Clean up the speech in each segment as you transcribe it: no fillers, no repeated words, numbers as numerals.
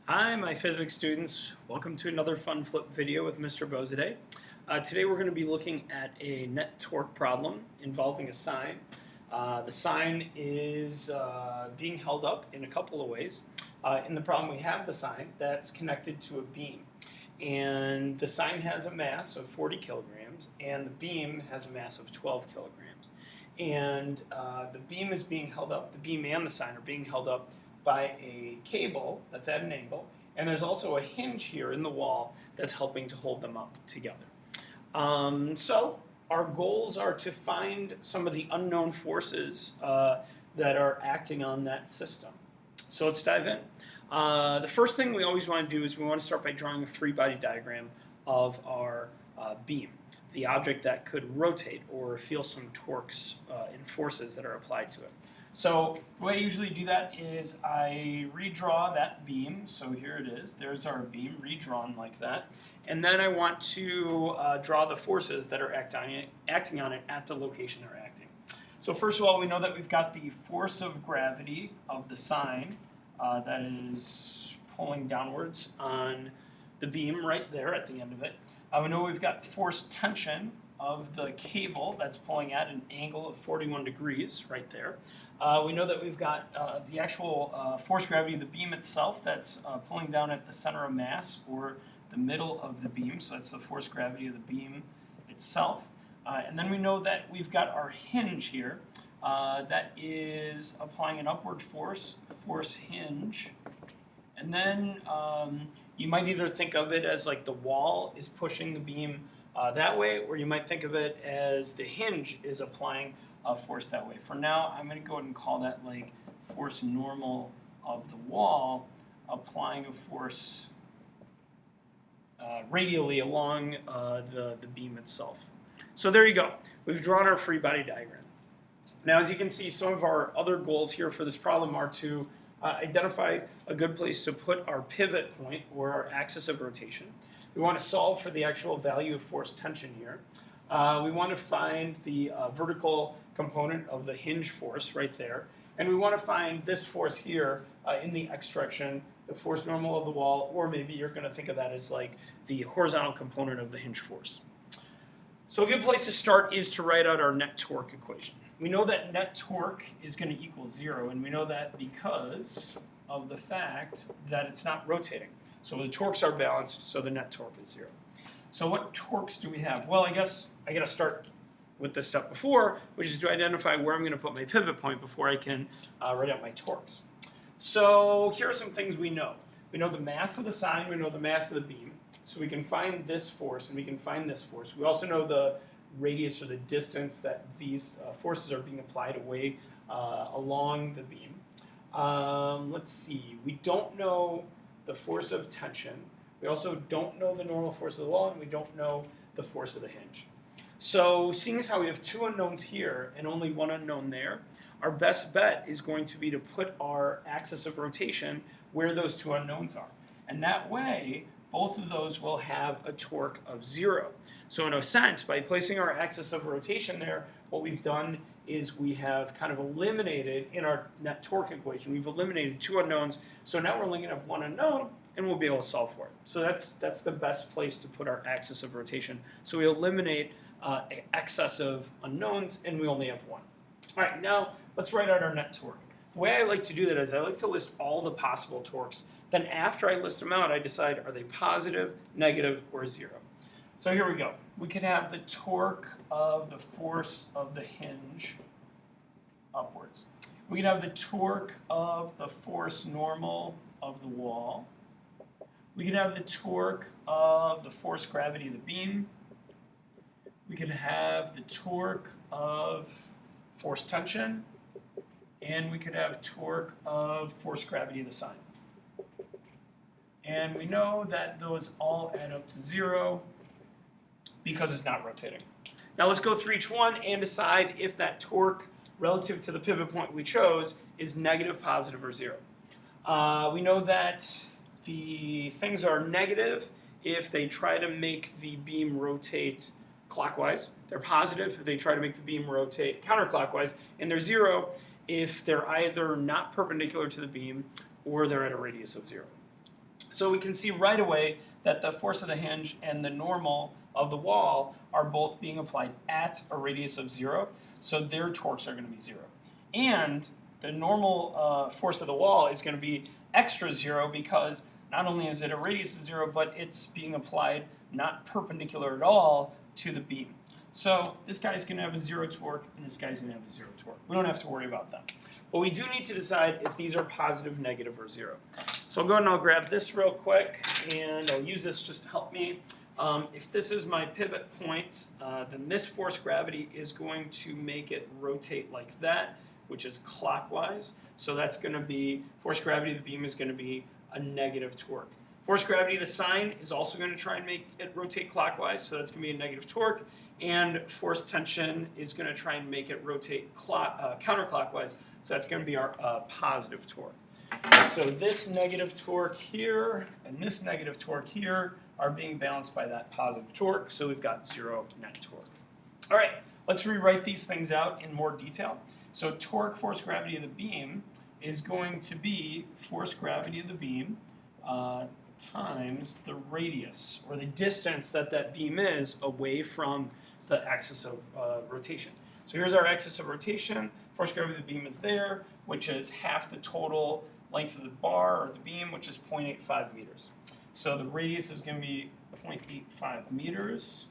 Hi, my physics students. Welcome to another fun flip video with Mr. Bozadeh. Today we're going to be looking at a net torque problem involving a sine. The sine is being held up in a couple of ways. In the problem we have the sine that's connected to a beam. And the sine has a mass of 40 kilograms and the beam has a mass of 12 kilograms. And the beam is being held up, the beam and the sine are being held up by a cable that's at an angle, and there's also a hinge here in the wall that's helping to hold them up together. So our goals are to find some of the unknown forces that are acting on that system. So let's dive in. The first thing we always want to do is we want to start by drawing a free body diagram of our beam, the object that could rotate or feel some torques and forces that are applied to it. So the way I usually do that is I redraw that beam. So here it is. There's our beam redrawn like that. And then I want to draw the forces that are acting on it at the location they're acting. So first of all, we know that we've got the force of gravity of the sine that is pulling downwards on the beam right there at the end of it. We know we've got force tension of the cable that's pulling at an angle of 41 degrees right there. We know that we've got the actual force gravity of the beam itself that's pulling down at the center of mass or the middle of the beam, so that's the force gravity of the beam itself. And then we know that we've got our hinge here that is applying an upward force hinge. And then you might either think of it as like the wall is pushing the beam that way, or you might think of it as the hinge is applying a force that way. For now, I'm going to go ahead and call that like force normal of the wall, applying a force radially along the beam itself. So there you go. We've drawn our free body diagram. Now, as you can see, some of our other goals here for this problem are to identify a good place to put our pivot point or our axis of rotation. We want to solve for the actual value of force tension here. We want to find the vertical component of the hinge force right there. And we want to find this force here in the x direction, the force normal of the wall, or maybe you're going to think of that as like the horizontal component of the hinge force. So a good place to start is to write out our net torque equation. We know that net torque is going to equal 0, and we know that because of the fact that it's not rotating. So the torques are balanced, so the net torque is 0. So what torques do we have? Well, I guess I got to start with the step before, which is to identify where I'm going to put my pivot point before I can write out my torques. So here are some things we know. We know the mass of the sine, we know the mass of the beam, so we can find this force and we can find this force. We also know the radius or the distance that these forces are being applied away along the beam. Let's see, we don't know the force of tension. We also don't know the normal force of the wall, and we don't know the force of the hinge. So seeing as how we have two unknowns here and only one unknown there, our best bet is going to be to put our axis of rotation where those two unknowns are. And that way, both of those will have a torque of 0. So in a sense, by placing our axis of rotation there, what we've done is we have kind of eliminated, in our net torque equation, we've eliminated two unknowns. So now we're only going to have one unknown, and we'll be able to solve for it. So that's the best place to put our axis of rotation. So we eliminate excessive unknowns, and we only have one. All right, now let's write out our net torque. The way I like to do that is I like to list all the possible torques. Then after I list them out, I decide, are they positive, negative, or 0? So here we go. We could have the torque of the force of the hinge upwards. We could have the torque of the force normal of the wall. We could have the torque of the force gravity of the beam. We could have the torque of force tension. And we could have torque of force gravity of the sine. And we know that those all add up to 0 because it's not rotating. Now let's go through each one and decide if that torque relative to the pivot point we chose is negative, positive, or 0. We know that the things are negative if they try to make the beam rotate clockwise. They're positive if they try to make the beam rotate counterclockwise. And they're 0 if they're either not perpendicular to the beam or they're at a radius of 0. So we can see right away that the force of the hinge and the normal of the wall are both being applied at a radius of 0, so their torques are going to be 0. And the normal force of the wall is going to be extra 0 because not only is it a radius of 0, but it's being applied not perpendicular at all to the beam. So this guy's going to have a 0 torque, and this guy's going to have a 0 torque. We don't have to worry about that. But we do need to decide if these are positive, negative, or 0. So I'll go ahead and I'll grab this real quick, and I'll use this just to help me. If this is my pivot point, then this force gravity is going to make it rotate like that, which is clockwise. So that's going to be, force gravity of the beam is going to be a negative torque. Force gravity of the sine is also going to try and make it rotate clockwise, so that's going to be a negative torque. And force tension is going to try and make it rotate counterclockwise, so that's going to be our positive torque. So this negative torque here and this negative torque here are being balanced by that positive torque, so we've got 0 net torque. All right, let's rewrite these things out in more detail. So torque force gravity of the beam is going to be force gravity of the beam times the radius, or the distance that that beam is away from the axis of rotation. So here's our axis of rotation. Force gravity of the beam is there, which is half the total length of the bar or the beam, which is 0.85 meters. So the radius is going to be 0.85 meters,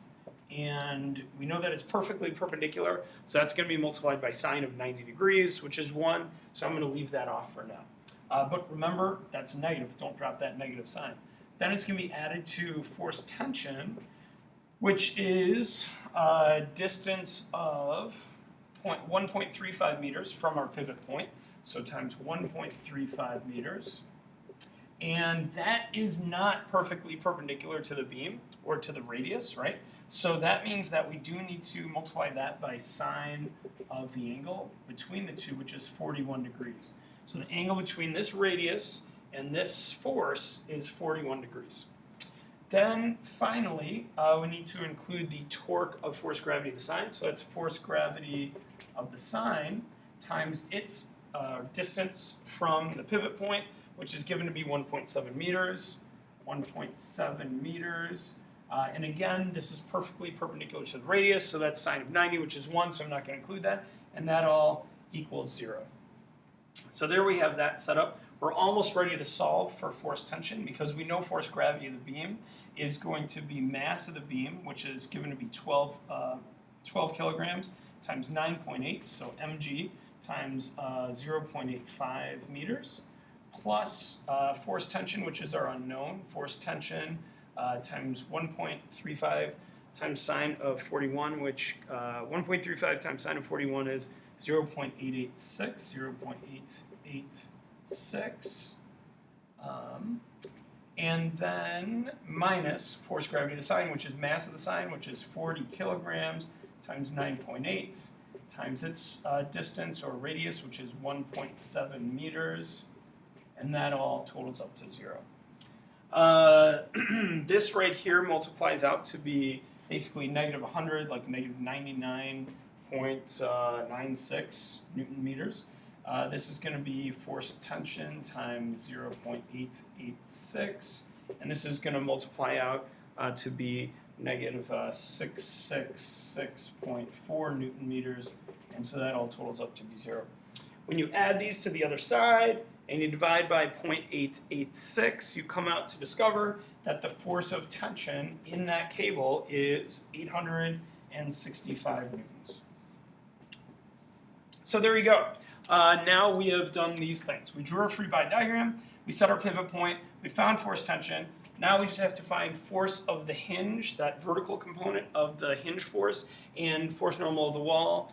and we know that it's perfectly perpendicular, so that's going to be multiplied by sine of 90 degrees, which is 1, so I'm going to leave that off for now. But remember, that's negative. Don't drop that negative sign. Then it's going to be added to force tension, which is a distance of 1.35 meters from our pivot point, so times 1.35 meters. And that is not perfectly perpendicular to the beam or to the radius, right? So that means that we do need to multiply that by sine of the angle between the two, which is 41 degrees. So the angle between this radius and this force is 41 degrees. Then finally, we need to include the torque of force gravity of the sine. So that's force gravity of the sine times its distance from the pivot point, which is given to be 1.7 meters. 1.7 meters. And again, this is perfectly perpendicular to the radius, so that's sine of 90, which is 1, so I'm not going to include that. And that all equals 0. So there we have that set up. We're almost ready to solve for force tension because we know force gravity of the beam is going to be mass of the beam, which is given to be 12 kilograms times 9.8, so mg, times 0.85 meters, plus force tension, which is our unknown. Force tension times 1.35 times sine of 41, which 1.35 times sine of 41 is 0.886, 0.886. And then minus force gravity of the sine, which is mass of the sine, which is 40 kilograms times 9.8 times its distance or radius, which is 1.7 meters. And that all totals up to 0. This right here multiplies out to be basically negative 100, like negative 99.96 Newton meters. This is going to be force tension times 0.886, and this is going to multiply out to be negative 666.4 Newton meters, and so that all totals up to be 0. When you add these to the other side and you divide by 0.886, you come out to discover that the force of tension in that cable is 865 newtons. So there you go. Now we have done these things. We drew our free body diagram, we set our pivot point, we found force tension. Now we just have to find force of the hinge, that vertical component of the hinge force, and force normal of the wall,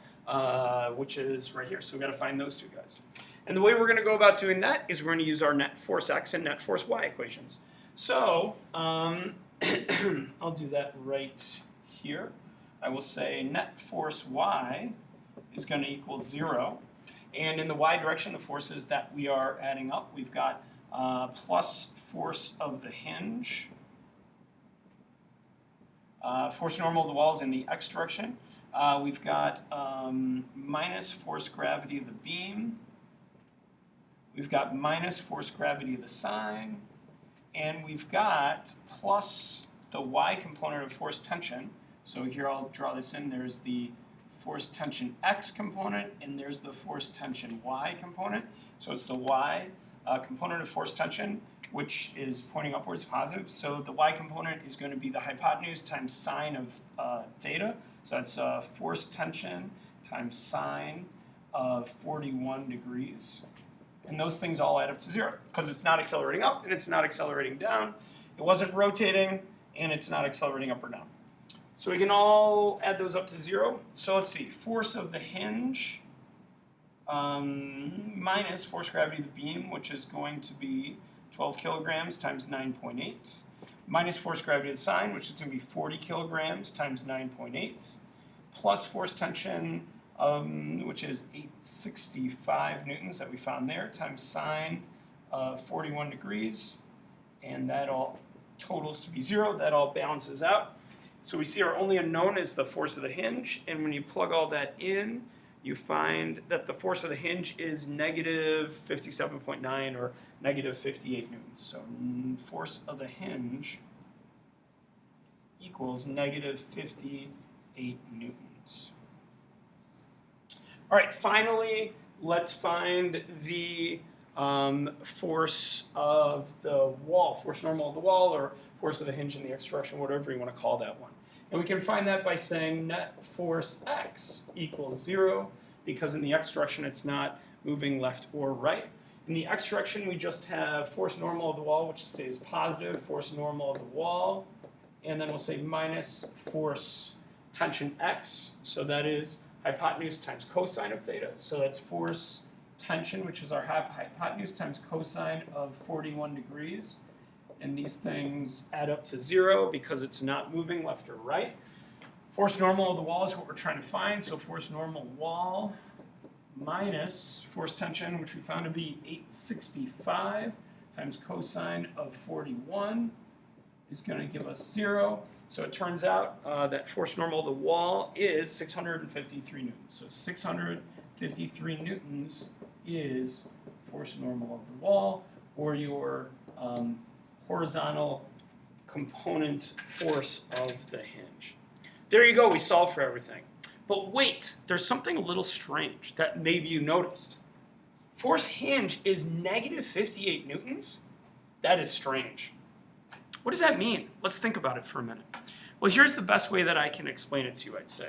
which is right here. So we've got to find those two guys. And the way we're going to go about doing that is we're going to use our net force x and net force y equations. So I'll do that right here. I will say net force y is going to equal 0. And in the y direction, the forces that we are adding up, we've got plus force of the hinge. Force normal of the wall is in the x direction. We've got minus force gravity of the beam. We've got minus force gravity of the sine. and we've got plus the y component of force tension. So here I'll draw this in. There's the force tension x component, and there's the force tension y component. So it's the y component of force tension, which is pointing upwards, positive. So the y component is going to be the hypotenuse times sine of theta. So that's force tension times sine of 41 degrees. And those things all add up to 0, because it's not accelerating up and it's not accelerating down. It wasn't rotating, and it's not accelerating up or down. So we can all add those up to 0. So let's see, force of the hinge minus force gravity of the beam, which is going to be 12 kilograms times 9.8, minus force gravity of the sine, which is going to be 40 kilograms times 9.8, plus force tension, which is 865 newtons that we found there, times sine of 41 degrees, and that all totals to be 0. That all balances out. So we see our only unknown is the force of the hinge, and when you plug all that in, you find that the force of the hinge is negative 57.9 or negative 58 newtons. So force of the hinge equals negative 58 newtons. All right, finally, let's find the force of the wall, force normal of the wall, or force of the hinge in the x direction, whatever you want to call that one. And we can find that by saying net force x equals 0, because in the x direction it's not moving left or right. In the x direction we just have force normal of the wall, which says positive, force normal of the wall, and then we'll say minus force tension x, so that is hypotenuse times cosine of theta. So that's force tension, which is our hypotenuse, times cosine of 41 degrees. And these things add up to 0 because it's not moving left or right. Force normal of the wall is what we're trying to find. So force normal wall minus force tension, which we found to be 865 times cosine of 41 is going to give us 0. So it turns out that force normal of the wall is 653 newtons. So 653 newtons is force normal of the wall, or your horizontal component force of the hinge. There you go, we solved for everything. But wait, there's something a little strange that maybe you noticed. Force hinge is negative 58 newtons? That is strange. What does that mean? Let's think about it for a minute. Well, here's the best way that I can explain it to you, I'd say.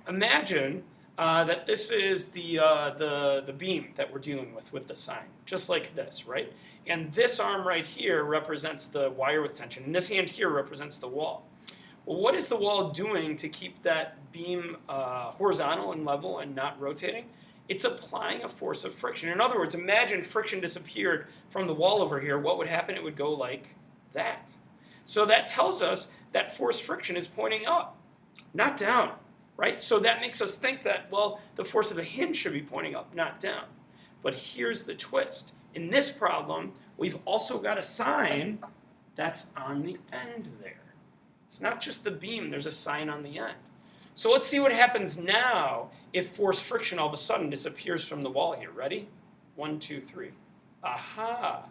Imagine that this is the beam that we're dealing with the sine, just like this, right? And this arm right here represents the wire with tension, and this hand here represents the wall. Well, what is the wall doing to keep that beam horizontal and level and not rotating? It's applying a force of friction. In other words, imagine friction disappeared from the wall over here. What would happen? It would go like that. So that tells us that force friction is pointing up, not down, right? So that makes us think that, well, the force of the hinge should be pointing up, not down. But here's the twist. In this problem, we've also got a sine that's on the end there. It's not just the beam, there's a sine on the end. So let's see what happens now if force friction all of a sudden disappears from the wall here. Ready? 1, 2, 3. Aha!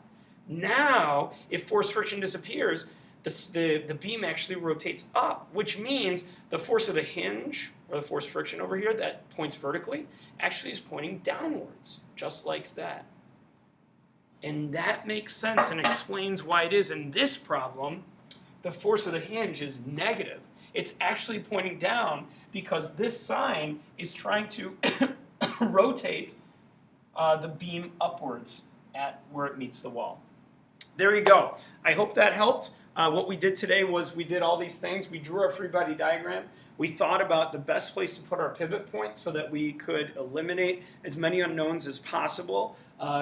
Now, if force friction disappears, the beam actually rotates up, which means the force of the hinge, or the force friction over here that points vertically, actually is pointing downwards, just like that. And that makes sense and explains why it is in this problem, the force of the hinge is negative. It's actually pointing down because this sine is trying to rotate the beam upwards at where it meets the wall. There you go. I hope that helped. What we did today was we did all these things. We drew our free body diagram. We thought about the best place to put our pivot point so that we could eliminate as many unknowns as possible,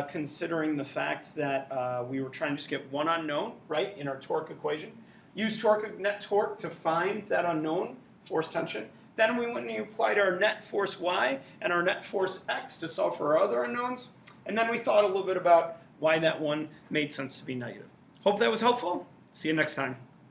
considering the fact that we were trying to just get one unknown, right, in our torque equation. Use net torque to find that unknown, force tension. Then we went and applied our net force y and our net force x to solve for our other unknowns. And then we thought a little bit about why that one made sense to be negative. Hope that was helpful. See you next time.